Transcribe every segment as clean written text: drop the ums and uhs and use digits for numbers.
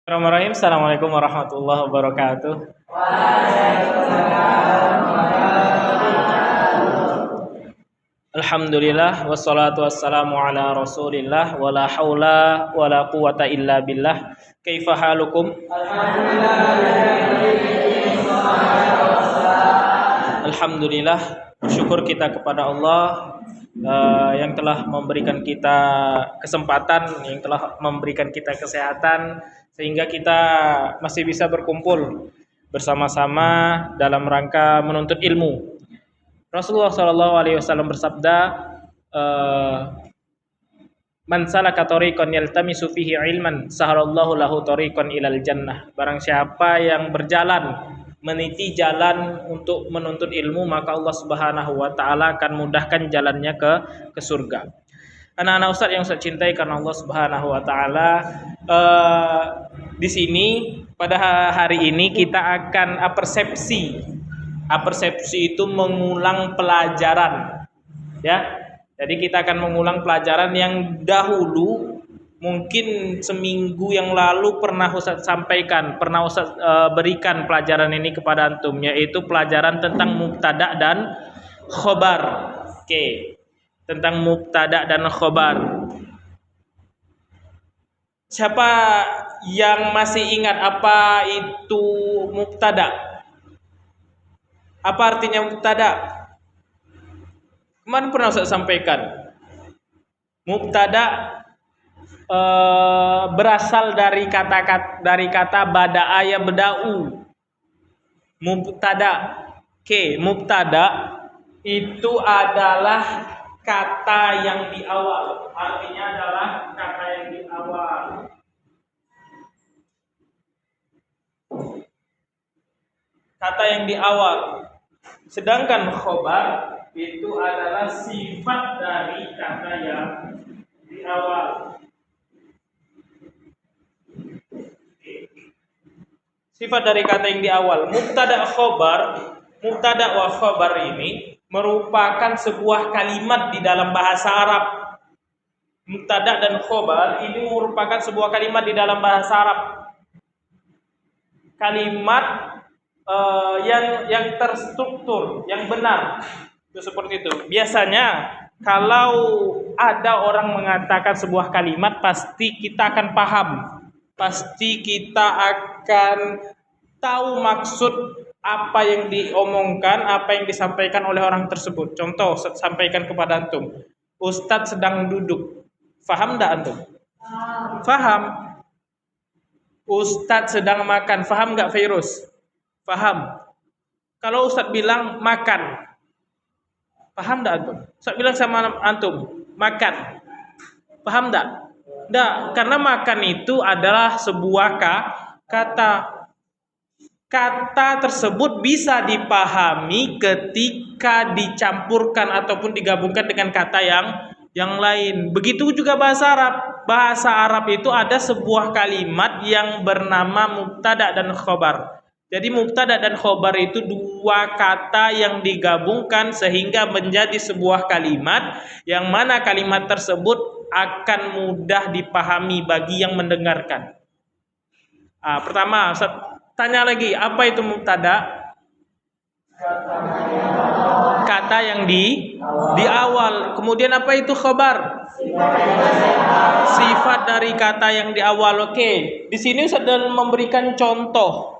Bismillahirrahmanirrahim. Assalamualaikum warahmatullahi wabarakatuh. Alhamdulillah wassalatu wassalamu ala Rasulillah wala haula wala quwata illa billah. Kaifa halukum? Alhamdulillah, bersyukur kita kepada Allah yang telah memberikan kita kesempatan, yang telah memberikan kita kesehatan sehingga kita masih bisa berkumpul bersama-sama dalam rangka menuntut ilmu. Rasulullah SAW bersabda, "Man salaka tariqan yaltamisu fihi ilman, sahalallahu lahu tariqan ilal jannah." Barang siapa yang berjalan meniti jalan untuk menuntut ilmu, maka Allah Subhanahu wa taala akan mudahkan jalannya ke surga. Anak-anak Ustaz yang saya cintai karena Allah Subhanahu wa taala, di sini pada hari ini kita akan apersepsi. Apersepsi itu mengulang pelajaran, ya. Jadi kita akan mengulang pelajaran yang dahulu mungkin seminggu yang lalu pernah Ustaz sampaikan, pernah Ustaz berikan pelajaran ini kepada antum, yaitu pelajaran tentang mubtada dan khobar. Oke, tentang mubtada dan khobar. Siapa yang masih ingat apa itu mubtada? Apa artinya mubtada? Kemarin pernah Ustaz sampaikan. Mubtada berasal dari kata bada'a ya beda'u. Mubtada. Oke, mubtada itu adalah kata yang di awal. Artinya adalah kata yang di awal. Kata yang di awal. Sedangkan khobar itu adalah sifat dari kata yang di awal. Sifat dari kata yang di awal. Mubtada wa khobar ini merupakan sebuah kalimat di dalam bahasa Arab. Mubtada dan khobar ini merupakan sebuah kalimat di dalam bahasa Arab. Kalimat yang terstruktur, yang benar. Itu seperti itu. Biasanya kalau ada orang mengatakan sebuah kalimat, pasti kita akan paham. Pasti kita akan tahu maksud apa yang diomongkan, apa yang disampaikan oleh orang tersebut. Contoh, sampaikan kepada antum. Ustadz sedang duduk. Faham enggak antum? Faham. Ustadz sedang makan. Faham enggak Virus? Faham. Kalau Ustadz bilang makan, paham enggak antum? Ustadz bilang sama antum, makan. Paham enggak? Enggak, karena makan itu adalah sebuah kata. Kata tersebut bisa dipahami ketika dicampurkan ataupun digabungkan dengan kata yang lain. Begitu juga bahasa Arab. Bahasa Arab itu ada sebuah kalimat yang bernama mubtada dan khobar. Jadi mubtada dan khobar itu dua kata yang digabungkan sehingga menjadi sebuah kalimat yang mana kalimat tersebut akan mudah dipahami bagi yang mendengarkan. Pertama, tanya lagi, apa itu mubtada? Kata yang di awal. Kemudian apa itu khobar? Sifat dari kata yang di awal. Oke, di sini Ustaz memberikan contoh.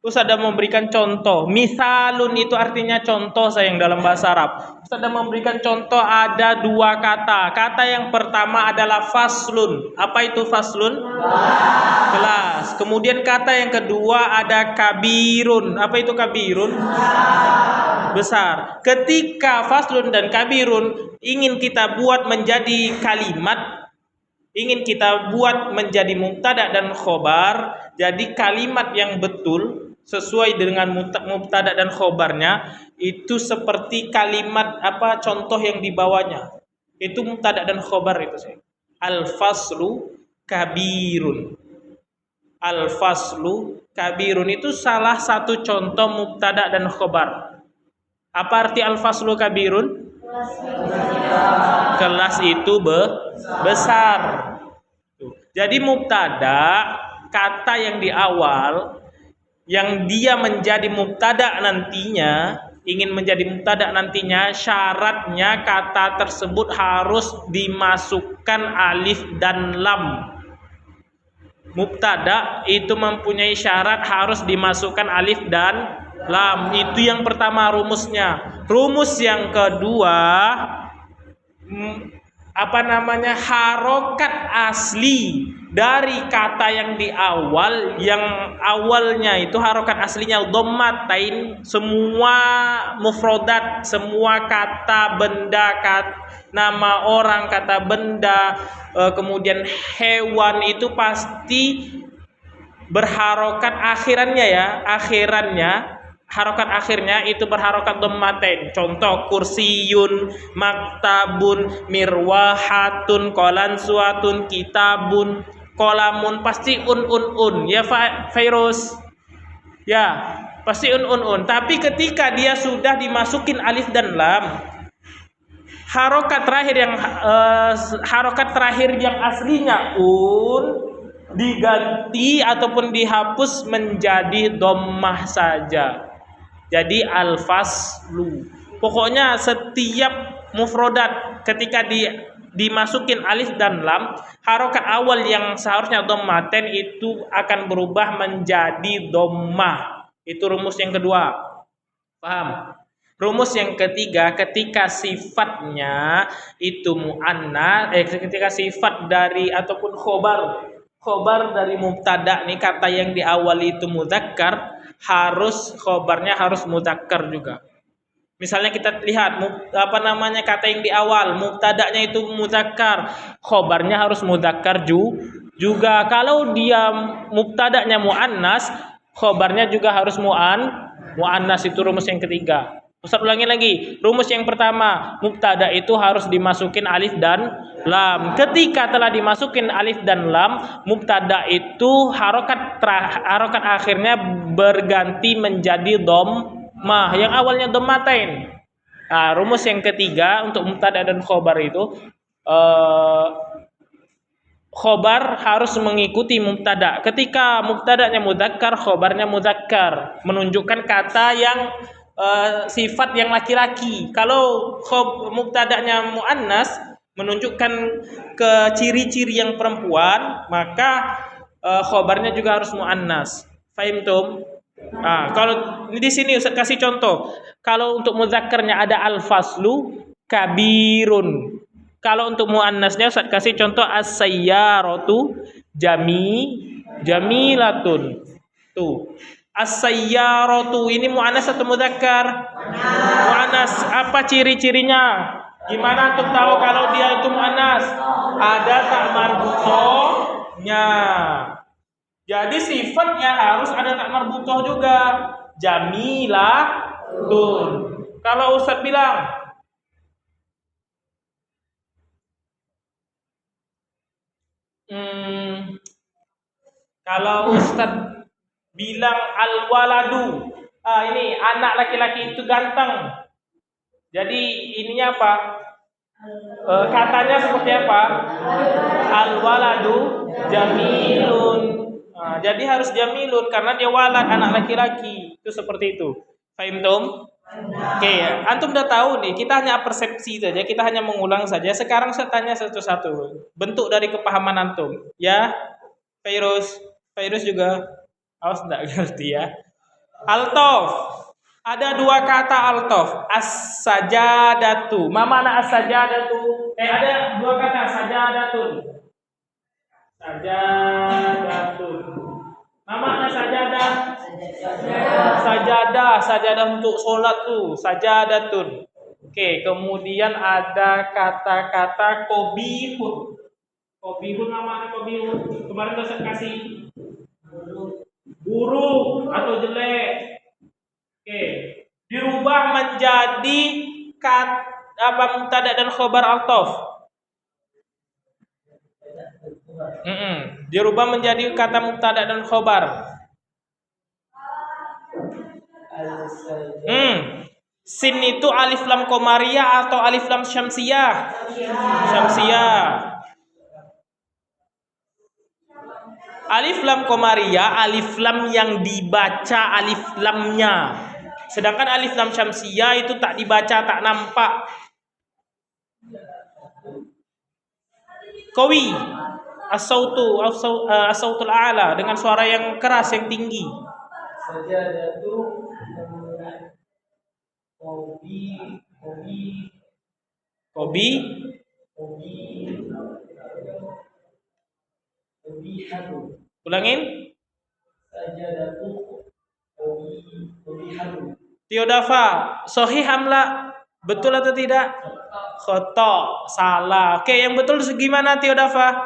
Ustaz ada memberikan contoh. Misalun itu artinya contoh sayang dalam bahasa Arab. Ustaz ada memberikan contoh ada dua kata. Kata yang pertama adalah faslun. Apa itu faslun? Kelas. Kemudian kata yang kedua ada kabirun. Apa itu kabirun? Besar. Ketika faslun dan kabirun ingin kita buat menjadi kalimat, ingin kita buat menjadi mubtada dan khobar, jadi kalimat yang betul sesuai dengan mubtada dan khobarnya itu seperti kalimat apa contoh yang dibawanya. Itu mubtada dan khobar itu saya. Al-faslu kabirun. Al-faslu kabirun itu salah satu contoh mubtada dan khobar. Apa arti al-faslu kabirun? Kelas itu besar. Jadi mubtada kata yang di awal yang dia menjadi mubtada nantinya, ingin menjadi mubtada nantinya, syaratnya kata tersebut harus dimasukkan alif dan lam. Mubtada itu mempunyai syarat harus dimasukkan alif dan lam. Itu yang pertama rumusnya. Rumus yang kedua, harokat asli dari kata yang di awal, yang awalnya itu harokat aslinya dhammatain, semua mufrodat, semua kata benda, nama orang, kata benda, kemudian hewan itu pasti berharokat akhirannya ya, harokat akhirnya itu berharokat dhammatain. Contoh kursiyun, maktabun, mirwahatun, qalansuatun, kitabun, qalamun, pasti un ya Fairuz. Ya, pasti un. Tapi ketika dia sudah dimasukin alif dan lam, harokat terakhir yang aslinya diganti ataupun dihapus menjadi dhammah saja. Jadi al-faslu. Pokoknya setiap mufrodat ketika dimasukin alif dan lam, harokat awal yang seharusnya dhammaten itu akan berubah menjadi dhammah. Itu rumus yang kedua. Paham? Rumus yang ketiga, ketika sifatnya itu muannas, ketika sifat dari ataupun khobar dari mubtada nih, kata yang di awal itu mudzakkar, harus khobarnya harus mudzakkar juga. Misalnya kita lihat kata yang di awal mubtadanya itu mudzakkar, khobarnya harus mudzakkar juga. Kalau dia mubtadanya muannas, khobarnya juga harus muannas. Itu rumus yang ketiga. Ustaz ulangi lagi. Rumus yang pertama, mubtada itu harus dimasukin alif dan lam. Ketika telah dimasukin alif dan lam, mubtada itu harokat akhirnya berganti menjadi dhammah, yang awalnya dhammatain. Nah, rumus yang ketiga untuk mubtada dan khobar itu, khobar harus mengikuti mubtada. Ketika mubtadanya mudzakkar, khobarnya mudzakkar, menunjukkan kata yang sifat yang laki-laki. Kalau mubtadanya muannas, menunjukkan ke ciri-ciri yang perempuan, maka khobarnya juga harus muannas. Fahim tum? Nah, kalau di sini Ustaz kasih contoh. Kalau untuk mudzakkarnya ada al-faslu kabirun. Kalau untuk muannasnya Ustaz kasih contoh as-sayyaratu jamilatun. Tuh. As-sayyaratu ini muannas atau mudzakkar? Muannas. Apa ciri-cirinya? Gimana untuk tahu kalau dia itu muannas? Ada tak marbutohnya. Jadi sifatnya harus ada tak marbutoh juga. Jamilatun. Kalau Ustaz bilang kalau Ustaz bilang al-waladu, ini anak laki-laki itu ganteng. Jadi ininya apa? Katanya seperti apa? Al-waladu jamilun. Jadi harus jamilun karena dia walad, anak laki-laki. Itu seperti itu. Fahim tum? Oke, antum udah tahu nih, kita hanya persepsi saja, kita hanya mengulang saja. Sekarang saya tanya satu-satu. Bentuk dari kepahaman antum. Ya, Fairuz juga. Awas enggak ngerti ya. Altof. Ada dua kata altof. As-sajadatu. Ma mana as-sajadatu? Ada dua kata sajadatun. Sajadatun. Ma mana sajadah? Sajadah untuk sholat tuh. Sajadatun. Oke, kemudian ada kata-kata kobihun. Kobihun, nama kobihun. Kemarin saya kasih buruk atau jelek. Oke, dirubah menjadi mubtada dan khobar altof. Dirubah menjadi kata mubtada dan khobar. Sin itu alif lam qamariyah atau alif lam syamsiyah? Syamsiyah. Alif lam qamariyah, alif lam yang dibaca alif lamnya. Sedangkan alif lam syamsiyah itu tak dibaca, tak nampak. Qawi, as-sautul a'la, dengan suara yang keras, yang tinggi. Sajadatu Qabi, ulangin. sajadatu Tiodafa, sahih amla, betul atau tidak? Khoto, salah. Oke, yang betul gimana Tiodafa?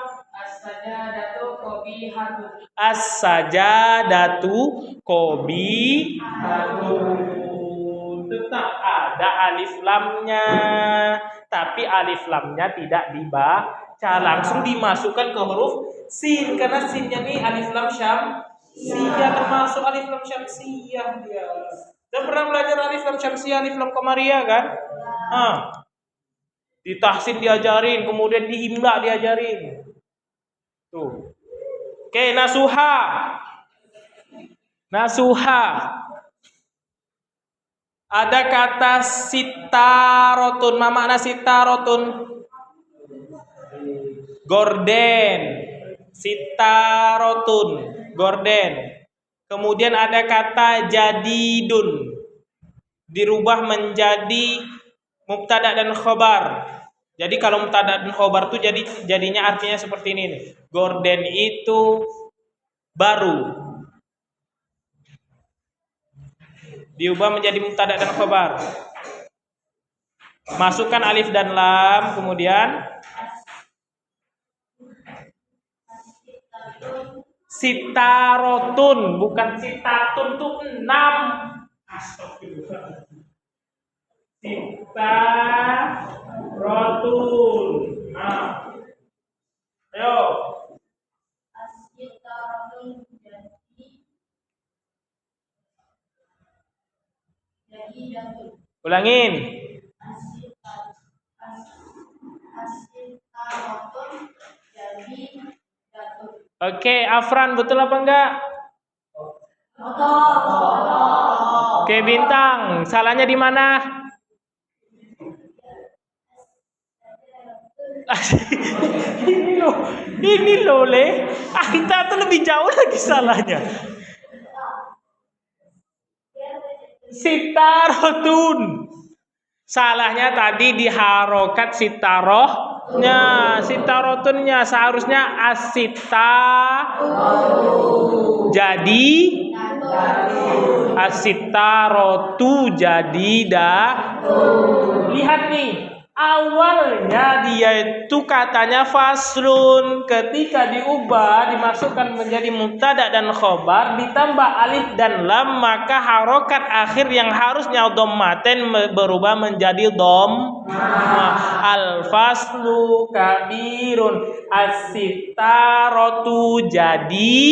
As-sajadatu qabihatun. Tetap ada alif lamnya, tapi alif lamnya tidak dibaca, langsung dimasukkan ke huruf sin, karena sinnya nih alif lam syamsiyah, termasuk alif lam syamsiyah dia. Dan pernah belajar alif lam syamsiyah, alif lam qamariyah kan? Di tahsin diajarin, kemudian di imla diajarin. Tuh. Oke, nasuha. Nasuha. Ada kata sitarotun. Ma makna sitarotun? Gorden. Sitarotun, gorden. Kemudian ada kata jadidun. Dirubah menjadi mubtada dan khobar. Jadi kalau mubtada dan khobar itu jadinya artinya seperti ini nih. Gorden itu baru. Diubah menjadi mubtada dan khobar. Masukkan alif dan lam, kemudian sitarotun, bukan sitatun tuh 6. Astagfirullah. Sitarotun. Nah. Ayo. Ulangin. Oke, Afran, betul apa enggak? Oke, Bintang, salahnya di mana? ini loh, Le. Kita tuh lebih jauh lagi salahnya. Sitarotun. Salahnya tadi di harokat sitarohnya, sitarotunnya seharusnya asita. Jadi asitarotu jadi lihat nih, awalnya dia itu katanya faslun, ketika diubah dimasukkan menjadi mubtada dan khobar ditambah alif dan lam, maka harokat akhir yang harusnya dhammaten berubah menjadi dhom. Al faslu kabirun, as-sitaratu jadi